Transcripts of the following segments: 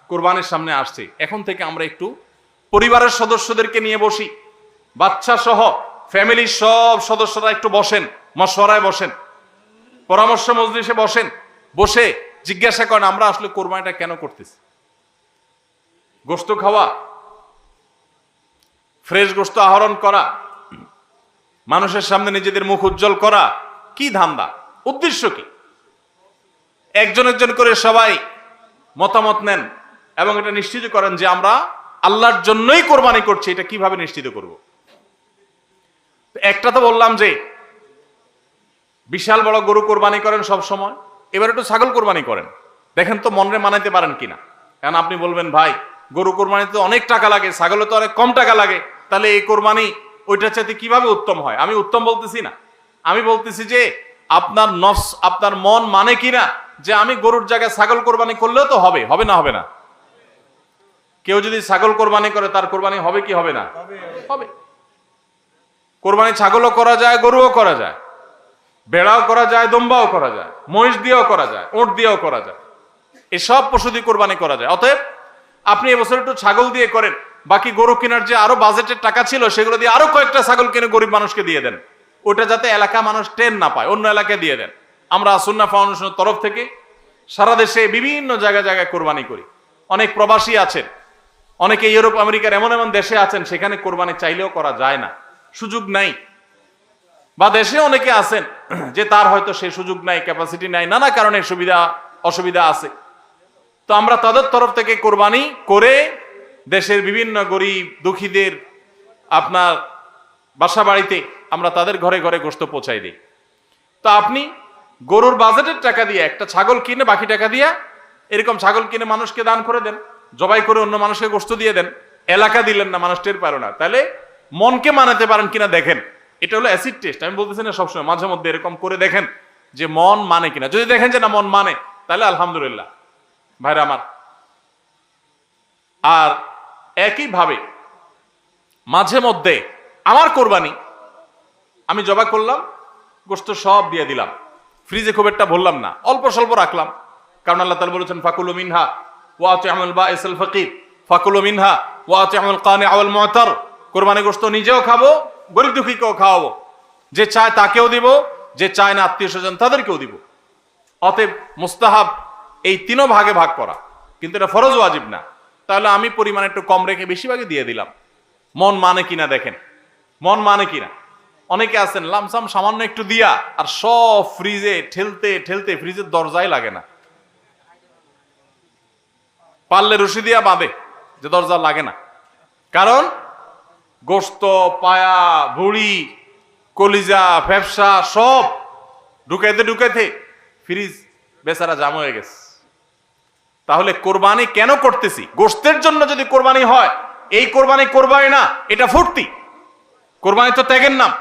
কোরবানির সামনে আসছে, এখন থেকে আমরা একটু পরিবারের সদস্যদেরকে নিয়ে বসি, বাচ্চা সহ ফ্যামিলির সব সদস্যরা একটু বসেন, মশওয়ারায় বসেন, পরামর্শ মজলিসে বসেন, বসে জিজ্ঞাসা করেন আমরা আসলে কোরবানিটা কেন করতেছি। গোশত খাওয়া, ফ্রেশ গোশত আহরণ করা, মানুষের সামনে নিজেদের মুখ উজ্জ্বল করা, কি ধান্দা, উদ্দেশ্য কি? একজন একজন করে সবাই মতামত নেন এবং এটা নিশ্চিত করেন যে আমরা আল্লাহর জন্যই কোরবানি করছি। এটা কিভাবে নিশ্চিত করব? একটা তো বললাম যে বিশাল বড় গরু কোরবানি করেন সব সময়, এবার একটু ছাগল কোরবানি করেন, দেখেন তো মনে মানাইতে পারেন কিনা। কারণ আপনি বলবেন ভাই গরু কোরবানিতে অনেক টাকা লাগে, ছাগলে তো অনেক কম টাকা লাগে, তাহলে এই কোরবানি ওইটার চাইতে কিভাবে উত্তম হয়? আমি উত্তম বলতেছি না, আমি বলতেছি যে আপনার নফস, আপনার মন মানে কিনা যে আমি গরুর জায়গায় ছাগল কোরবানি করলেও তো হবে, হবে না হবে না? কেউ যদি ছাগল কোরবানি করে তার কোরবানি হবে কি হবে না? হবে। কোরবানি ছাগলও করা যায়, গরুও করা যায়, বেড়াও করা যায়, দম্বাও করা যায়, মহিষ দিয়েও করা যায়, ওট দিয়েও করা যায়, এসব পশু দিয়ে কোরবানি করা যায়। অতএব আপনি এবছর একটু ছাগল দিয়ে করেন, বাকি গরু কেনার যে আরো বাজেটের টাকা ছিল সেগুলো দিয়ে আরো কয়েকটা ছাগল কিনে গরিব মানুষকে দিয়ে দেন, ওটা যাতে এলাকা মানুষ টেন না পায়, অন্য এলাকায় দিয়ে দেন। আমরা সুন্নাহ ফাউন্ডেশনের তরফ থেকে সারা দেশে বিভিন্ন জায়গায় জায়গায় কোরবানি করি। অনেক প্রবাসী আছেন, অনেকে ইউরোপ আমেরিকার এমন এমন দেশে আছেন সেখানে কোরবানি চাইলেও করা যায় না, সুযোগ নাই, বা দেশে অনেকে আছেন যে তার হয়তো সেই সুযোগ নাই, ক্যাপাসিটি নাই, নানা কারণে সুবিধা অসুবিধা আছে। তো আমরা তাদের তরফ থেকে কোরবানি করে দেশের বিভিন্ন গরিব দুঃখীদের আপনার বাসা বাড়িতে আমরা তাদের ঘরে ঘরে গোশত পৌঁছাই দিই। তো আপনি গরুর বাজেটের টাকা দিয়ে একটা ছাগল কিনে বাকি টাকা দিয়ে এরকম ছাগল কিনে মানুষকে দান করে দেন, জবাই করে অন্য মানুষকে গোশত দিয়ে দেন, এলাকা দিলেন না, মানুষ টের পারো না, তাহলে মনকে মানাতে পারেন কিনা দেখেন। এটা হলো অ্যাসিড টেস্ট, আমি বলতেছি না সবসময়, মাঝে মধ্যে এরকম করে দেখেন যে মন মানে কিনা। যদি দেখেন যে না মন মানে, তাহলে আলহামদুলিল্লাহ ভাইরা আমার। আর একইভাবে মাঝে মধ্যে আমার কোরবানি আমি জবাই করলাম, গোশত সব দিয়ে দিলাম, ফ্রিজে খুব একটা ভরলাম না, অল্প স্বল্প রাখলাম, কারণ আল্লাহ তাআলা বলেছেন ফাকুলু মিনহা ওয়া আতি'মুল বাঈসাল ফাকির, ফাকুলু মিনহা ওয়া আতি'মুল কানি'a ওয়াল মু'তার। কোরবানি গোশত নিজেও খাবো, গরিব দুঃখীকেও খাওয়াবো, যে চায় তাকেও দিব, যে চায় না আত্মীয় স্বজন তাদেরকেও দিব। অতএব মুস্তাহাব এই তিনও ভাগে ভাগ করা, কিন্তু এটা ফরজ ওয়াজিব না। তাহলে আমি পরিমাণ একটু কম রেখে বেশিরভাগই দিয়ে দিলাম, মন মানে কিনা দেখেন, মন মানে কিনা। অনেকে আছেন লামসাম সামান্য একটু দিয়া আর সব ফ্রিজে ঠেলতে ঠেলতে ফ্রিজের দরজাই লাগে না, পারলে রশি দিয়া বাঁধে যে দরজা লাগে না, কারণ গোশত, পায়া, ভুড়ি, কলিজা, ফ্যাপসা সব ঢুকাইতে ঢুকাইতে ফ্রিজ বেচারা জাম হয়ে গেছে। তাহলে কোরবানি কেন করতেছি? গোশতের জন্য যদি কোরবানি হয়, এই কোরবানি কোরবানি না, এটা ফুর্তি। কোরবানি তো ত্যাগের নাম।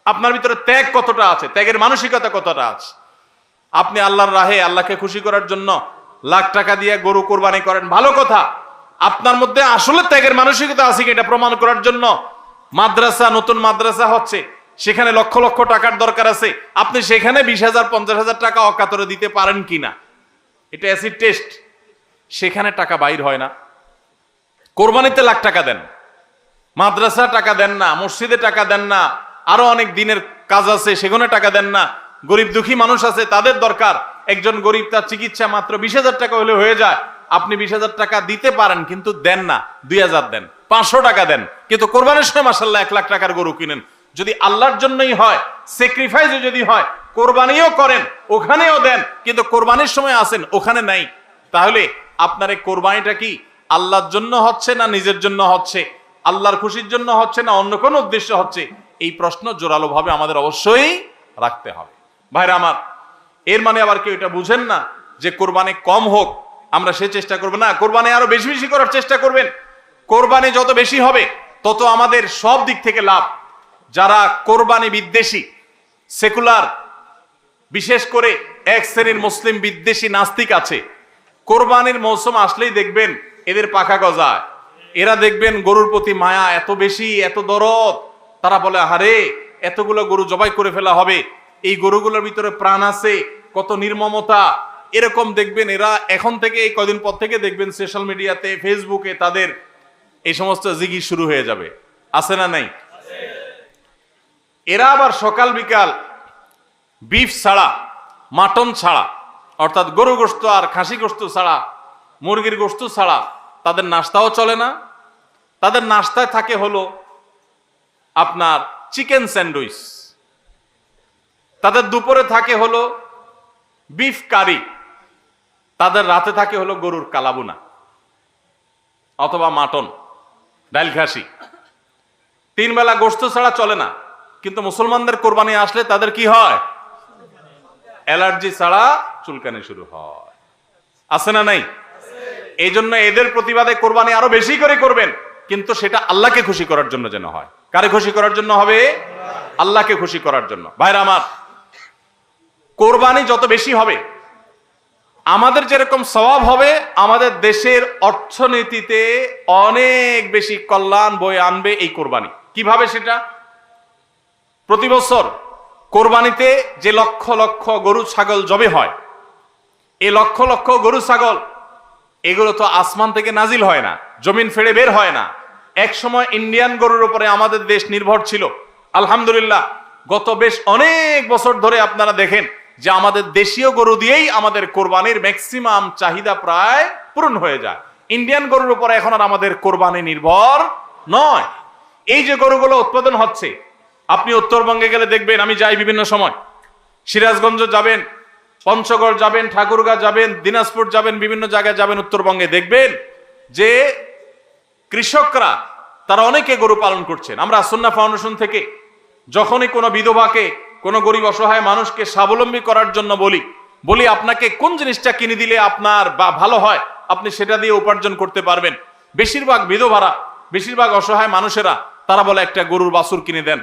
আপনার ভিতরে ত্যাগ কতটা আছে, ত্যাগের মানসিকতা কতটা আছে? আপনি আল্লাহর রাহে, আল্লাহকে খুশি করার জন্য লাখ টাকা দিয়ে গরু কোরবানি করেন, ভালো কথা। আপনার মধ্যে আসলে ত্যাগের মানসিকতা আছে কি এটা প্রমাণ করার জন্য মাদ্রাসা, নতুন মাদ্রাসা হচ্ছে, সেখানে লক্ষ লক্ষ টাকার দরকার আছে, আপনি সেখানে 20,000 50,000 টাকা অকাতরে দিতে পারেন কিনা, এটা অ্যাসিড টেস্ট। সেখানে টাকা বাইর হয় না। কোরবানিতে লাখ টাকা দেন, মাদ্রাসা টাকা দেন না, মসজিদে টাকা দেন না, আরো অনেক দিনের কাজ আছে সেখানে টাকা দেন না, গরিব দুঃখী মানুষ আছে তাদের দরকার, একজন গরিব তার চিকিৎসা মাত্র 20,000 টাকা হলে হয়ে যায়, আপনি 20,000 টাকা দিতে পারেন কিন্তু দেন না, 2,000 দেন, 500 টাকা দেন, কিন্তু কোরবানির সময় মাশাআল্লাহ 1 লাখ টাকার গরু কিনেন। যদি আল্লাহর জন্যই হয়, স্যাক্রিফাইসও যদি হয়, কোরবানিও করেন, ওখানেও দেন, কিন্তু কোরবানির সময় আসেন ওখানে নাই, তাহলে আপনার এই কোরবানিটা কি আল্লাহর জন্য হচ্ছে না নিজের জন্য হচ্ছে, আল্লাহর খুশির জন্য হচ্ছে না অন্য কোনো উদ্দেশ্য হচ্ছে? এই প্রশ্ন জোরালো ভাবে আমাদের অবশ্যই রাখতে হবে। ভাইরা আমার, এর মানে আবার কেউ এটা বুঝেন না যে কোরবানি কম হোক আমরা সে চেষ্টা করবো না, কোরবানি আরো বেশি বেশি করার চেষ্টা করবেন। কোরবানি যত বেশি হবে তত আমাদের সব দিক থেকে লাভ। যারা কোরবানি বিদ্বেষী, সেকুলার, বিশেষ করে এক শ্রেণীর মুসলিম বিদ্বেষী নাস্তিক আছে, কোরবানির মৌসুম আসলেই দেখবেন এদের পাখা গজায়, এরা দেখবেন গরুর প্রতি মায়া এত বেশি, এত দরদ, তারা বলে আরে এতগুলো গরু জবাই করে ফেলা হবে, এই গরুগুলোর ভিতরে প্রাণ আছে, কত নির্মমতা, এরকম দেখবেন এরা এখন থেকে এই কয়দিন পর থেকে দেখবেন সোশ্যাল মিডিয়াতে ফেসবুকে তাদের এই সমস্ত জিগি শুরু হয়ে যাবে, আছে না নাই? এরা আবার সকাল বিকাল বিফ ছাড়া, মাটন ছাড়া, অর্থাৎ গরু গোশত আর খাসি গোশত ছাড়া, মুরগির গোশত ছাড়া তাদের নাস্তাও চলে না। তাদের নাস্তায় থাকে হলো আপনার চিকেন স্যান্ডউইচ, তাদের দুপুরে থাকে হলো বিফ কারি, তাদের রাতে থাকে হলো গরুর কালাবুনা অথবা মাটন, ডাল খাসি। 3 বেলা গোশত ছাড়া চলে না। কিন্তু মুসলমানদের কোরবানি আসলে তাদের কি হয়? অ্যালার্জি ছাড়া চুলকানি শুরু হয়, আছে না নাই? এই জন্য এদের প্রতিবাদে কোরবানি আরো বেশি করে করবেন, কিন্তু সেটা আল্লাহকে খুশি করার জন্য যেন হয়। কারে খুশি করার জন্য হবে? আল্লাহকে খুশি করার জন্য। ভাইরা আমার, কোরবানি যত বেশি হবে আমাদের যেরকম সওয়াব হবে, আমাদের দেশের অর্থনীতিতে অনেক বেশি কল্যাণ বয়ে আনবে এই কোরবানি। কিভাবে সেটা? প্রতি বছর কোরবানিতে যে লক্ষ লক্ষ গরু ছাগল জবে হয়, এই লক্ষ লক্ষ গরু ছাগল এগুলো তো আসমান থেকে নাজিল হয় না, জমিন ফেড়ে বের হয় না। এক সময় ইন্ডিয়ান গরুর উপরে আমাদের দেশ নির্ভর ছিল। আলহামদুলিল্লাহ গত বেশ অনেক বছর ধরে আপনারা দেখেন যে আমাদের দেশীয় গরু দিয়েই আমাদের কোরবানির ম্যাক্সিমাম চাহিদা প্রায় পূরণ হয়ে যায়। ইন্ডিয়ান গরুর উপরে এখন আর আমাদের কোরবানি নির্ভর নয়। এই যে গরুগুলো উৎপাদন হচ্ছে, আপনি উত্তরবঙ্গে গেলে দেখবেন, আমি যাই বিভিন্ন সময়, সিরাজগঞ্জ যাবেন, পঞ্চগড় যাবেন, ঠাকুরগাঁ যাবেন, দিনাজপুর যাবেন, বিভিন্ন জায়গায় যাবেন উত্তরবঙ্গে, দেখবেন যে কৃষকরা তারা অনেকে গরু পালন করছেন। আমরা সুন্নাহ ফাউন্ডেশন থেকে যখনই কোনো বিধবাকে, কোনো গরিব অসহায় মানুষকে স্বাবলম্বী করার জন্য বলি আপনাকে কোন জিনিসটা কিনে দিলে আপনার বা ভালো হয়, আপনি সেটা দিয়ে উপার্জন করতে পারবেন। বেশিরভাগ বিধবারা, বেশিরভাগ অসহায় মানুষেরা তারা বলে একটা গরুর বাছুর কিনে দেন,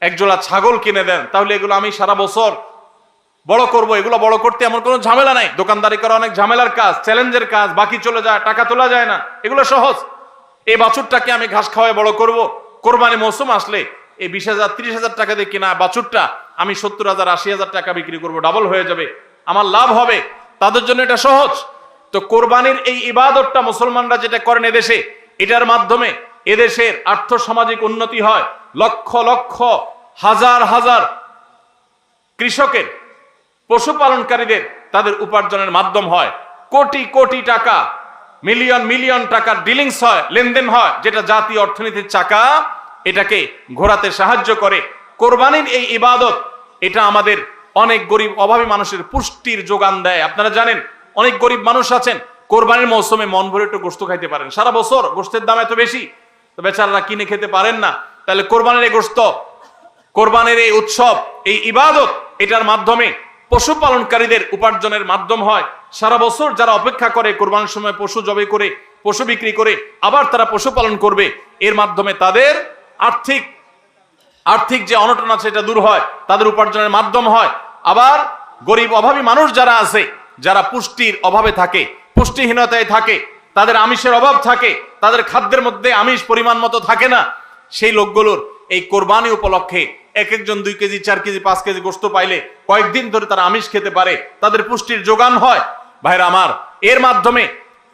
একজোড়া ছাগল কিনে দেন, তাহলে এগুলো আমি সারা বছর বড় করব। এগুলো বড় করতে আমার কোনো ঝামেলা নাই। দোকানদারি করা অনেক ঝামেলার কাজ, চ্যালেঞ্জের কাজ, বাকি চলে যায়, টাকা তোলা যায় না, এগুলো সহজ। এই বাছুরটাকে আমি ঘাস খাওয়ায় বড় করব। কোরবানি মৌসুম আসলে এই 20,000 30,000 টাকা দিয়ে কেনা বাছুরটা আমি 70,000 80,000 টাকা বিক্রি করব, ডাবল হয়ে যাবে, আমার লাভ হবে। তাদের জন্য এটা সহজ। তো কোরবানির এই ইবাদতটা মুসলমানরা যেটা করেন এদেশে, এটার মাধ্যমে এদেশের আর্থ সামাজিক উন্নতি হয়। লক্ষ লক্ষ হাজার হাজার কৃষকের, পশুপালনকারীদের তাদের উপার্জনের মাধ্যম হয়। কোটি কোটি টাকা, মিলিয়ন মিলিয়ন টাকার ডিলিংস হয়, লেনদেন হয়, যেটা জাতীয় অর্থনীতির চাকা এটাকে ঘোরাতে সাহায্য করে। কোরবানির এই ইবাদত এটা আমাদের অনেক গরিব অভাবী মানুষের পুষ্টির যোগান দেয়। আপনারা জানেন অনেক গরিব মানুষ আছেন কোরবানির মৌসুমে মন ভরে একটু গোশত খাইতে পারেন, সারা বছর গোশতের দাম এত বেশি, তো বেচারারা কিনে খেতে পারেন না। তাহলে কোরবানির এই গোশত, কোরবানির এই উৎসব, এই ইবাদত, এটার মাধ্যমে পশুপালনকারীদের উপার্জনের মাধ্যম হয়। সারা বছর যারা অপেক্ষা করে কোরবানির সময় পশু জবাই করে, পশু বিক্রি করে আবার তারা পশুপালন করবে, এর মাধ্যমে তাদের আর্থিক যে অনটন আছে এটা দূর হয়, তাদের উপার্জনের মাধ্যম হয়। আবার গরিব অভাবী মানুষ যারা আছে, যারা পুষ্টির অভাবে থাকে, পুষ্টিহীনতায় থাকে, তাদের আমিষের অভাব থাকে, তাদের খাদ্যের মধ্যে আমিষ পরিমাণ মতো থাকে না, সেই লোকগুলোর এই কোরবানি উপলক্ষে এক একজন 2 কেজি 4 কেজি 5 কেজি গোশত পাইলে কয়েকদিন ধরে তারা আমিষ খেতে পারে, তাদের পুষ্টির যোগান হয়। ভাইরা আমার, এর মাধ্যমে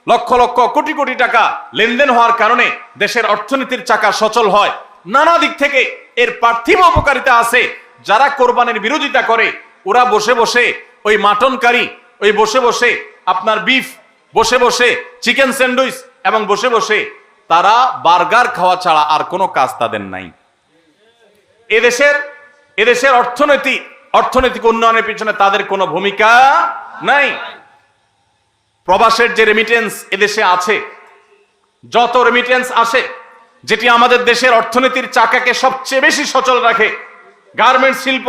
লক্ষ লক্ষ কোটি কোটি টাকা লেনদেন হওয়ার কারণে দেশের অর্থনীতির চাকা সচল হয়। নানা দিক থেকে এর পার্থিব উপকারিতা আছে। যারা কোরবানির বিরোধিতা করে ওরা বসে বসে ওই মাটন কারি, ওই বসে বসে আপনার বিফ, বসে বসে চিকেন স্যান্ডউইচ এবং বসে বসে তারা বার্গার খাওয়া ছাড়া আর কোনো কাজ তাদের নাই। এদেশের অর্থনৈতিক উন্নয়নের পিছনে তাদের কোনো ভূমিকা নাই। প্রবাসের যে রেমিটেন্স এদেশে আছে, যত রেমিটেন্স আসে, যেটি আমাদের দেশের অর্থনীতির চাকাকে সবচেয়ে বেশি সচল রাখে, গার্মেন্টস শিল্প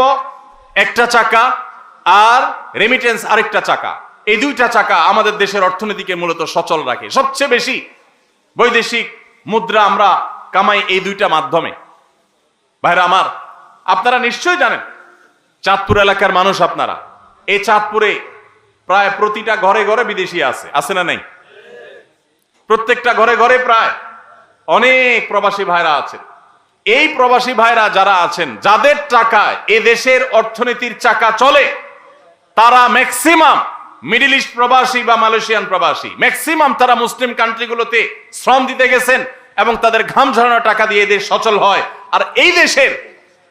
একটা চাকা আর রেমিটেন্স আরেকটা চাকা, এই 2টা চাকা আমাদের দেশের অর্থনীতিকে মূলত সচল রাখে। সবচেয়ে বেশি বৈদেশিক মুদ্রা আমরা কামাই এই 2টা মাধ্যমে। ভাইরা আমার, আপনারা নিশ্চয়ই জানেন চাঁদপুর এলাকার মানুষ আপনারা, এই চাঁদপুরে প্রায় প্রতিটা ঘরে ঘরে বিদেশি আছে না নাই? প্রত্যেকটা ঘরে ঘরে প্রায় অনেক প্রবাসী ভাইরা আছেন। এই প্রবাসী ভাইরা যারা আছেন, যাদের টাকায় এ দেশের অর্থনীতির চাকা চলে, তারা ম্যাক্সিমাম মিডল ইস্ট প্রবাসী বা মালয়েশিয়ান প্রবাসী ম্যাক্সিমাম তারা মুসলিম কান্ট্রিগুলোতে শ্রম দিতে গেছেন এবং তাদের ঘাম ঝরানো টাকা দিয়ে এদের সচল হয়। আর এই দেশের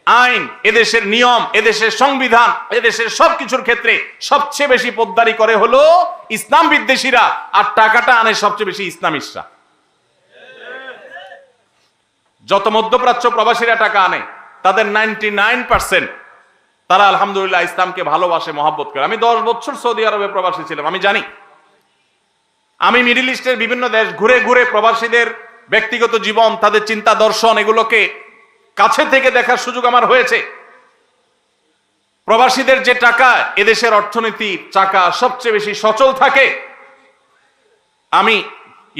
আইন, এদেশের নিয়ম, এদেশের সংবিধান, এদেশের সবকিছুর ক্ষেত্রে সবচেয়ে বেশি পোদ্দারি করে হলো ইসলাম বিদ্বেষীরা, আর টাকাটা আনে সবচেয়ে বেশি ইসলামিস্টরা। যত মধ্যপ্রাচ্য প্রবাসীরা টাকা আনে তাদের 99% তারা আলহামদুলিল্লাহ ইসলামকে ভালোবাসে, মহব্বত করে। আমি 10 বছর সৌদি আরবে প্রবাসী ছিলাম, আমি জানি। আমি মিডল ইস্টের বিভিন্ন দেশ ঘুরে ঘুরে প্রবাসীদের ব্যক্তিগত জীবন, তাদের চিন্তা দর্শন, এগুলোকে কাছে থেকে দেখার সুযোগ আমার হয়েছে। প্রবাসীদের যে টাকা, এদেশের অর্থনীতির চাকা সবচেয়ে বেশি সচল থাকে। আমি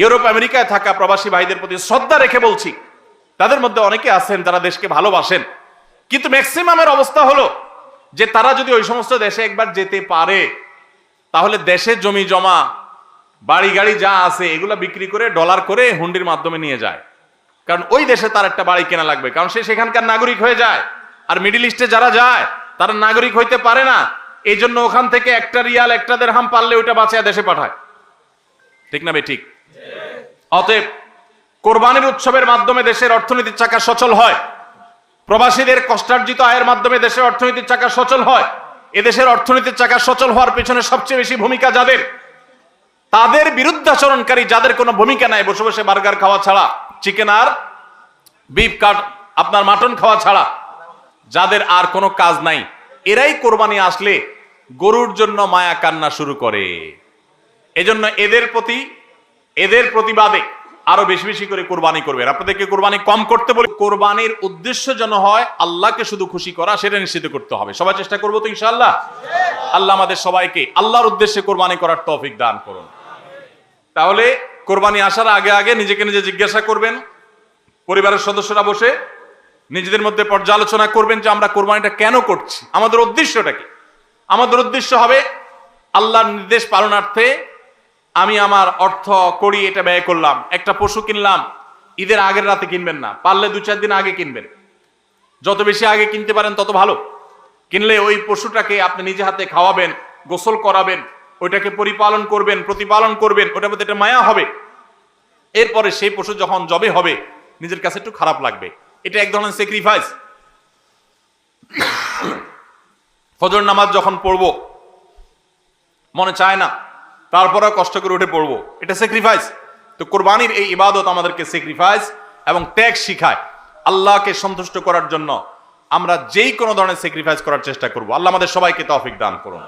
ইউরোপ আমেরিকায় থাকা প্রবাসী ভাইদের প্রতি শ্রদ্ধা রেখে বলছি, তাদের মধ্যে অনেকে আছেন তারা দেশকে ভালোবাসেন, কিন্তু ম্যাক্সিমামের অবস্থা হলো যে তারা যদি ওই সমস্ত দেশে একবার যেতে পারে, তাহলে দেশে জমি জমা, বাড়ি গাড়ি যা আছে এগুলা বিক্রি করে ডলার করে হুন্ডির মাধ্যমে নিয়ে যায়। কারণ ওই দেশে তার একটা বাড়ি কেনা লাগবে, কারণ সে সেখানকার নাগরিক হয়ে যায়। আর মিডল ইস্টে যারা যায় তারা নাগরিক হইতে পারে না, এই জন্য ওখান থেকে একটা রিয়াল, একটা দিরহাম পারলে ওইটা বাঁচিয়ে দেশে পাঠায়। ঠিক না বে ঠিক? অতএব কোরবানির উৎসবের মাধ্যমে দেশের অর্থনীতির চাকা সচল হয়, প্রবাসীদের কষ্টার্জিত আয়ের মাধ্যমে দেশের অর্থনীতির চাকা সচল হয়। এদেশের অর্থনীতির চাকা সচল হওয়ার পেছনে সবচেয়ে বেশি ভূমিকা যাদের, তাদের বিরুদ্ধাচরণকারী যাদের কোনো ভূমিকা নাই, বসে বসে বার্গার খাওয়া ছাড়া, চিকেন আর বিফ কাট আপনার মাটন খাওয়া ছাড়া যাদের আর কোনো কাজ নাই, এরাই কোরবানি আসলে গরুর জন্য মায়া কান্না শুরু করে। এজন্য এদের প্রতিবাদে আরো বেশি বেশি করে কোরবানি করবেন। আপনাদেরকে কোরবানি কম করতে বলি, কোরবানির উদ্দেশ্য যেন হয় আল্লাহকে শুধু খুশি করা, সেটা নিশ্চিত করতে হবে। সবাই চেষ্টা করবো তো ইনশাআল্লাহ? আল্লাহ আমাদের সবাইকে আল্লাহর উদ্দেশ্যে কোরবানি করার তৌফিক দান করুন। তাহলে কোরবানি আসার আগে আগে নিজেকে নিজে জিজ্ঞাসা করবেন, পরিবারের সদস্যরা বসে নিজেদের মধ্যে পর্যালোচনা করবেন যে আমরা কোরবানিটা কেন করছি, আমাদের উদ্দেশ্যটা কি। আমাদের উদ্দেশ্য হবে আল্লাহর নির্দেশ পালনার্থে আমি আমার অর্থ করি, এটা ব্যয় করলাম। একটা পশু কিনলাম, ঈদের আগের রাতে কিনবেন না, পারলে 2-4 দিন আগে কিনবেন। যত বেশি আগে কিনতে পারেন তত ভালো। কিনলে ওই পশুটাকে আপনি নিজে হাতে খাওয়াবেন, গোসল করাবেন, ওইটাকে পরিপালন করবেন, প্রতিপালন করবেন, ওটার মধ্যে একটা মায়া হবে। এরপরে সেই পশু যখন জবে হবে নিজের কাছে একটু খারাপ লাগবে, এটা এক ধরনের স্যাক্রিফাইস। ফজর নামাজ যখন পড়বো মনে চায় না, তারপরে কষ্ট করে উঠে পড়বো, এটা স্যাক্রিফাইস। তো কোরবানির এই ইবাদত আমাদেরকে স্যাক্রিফাইস এবং ত্যাগ শিখায়। আল্লাহকে সন্তুষ্ট করার জন্য আমরা যেই কোনো ধরনের স্যাক্রিফাইস করার চেষ্টা করব। আল্লাহ আমাদের সবাইকে তৌফিক দান করুন।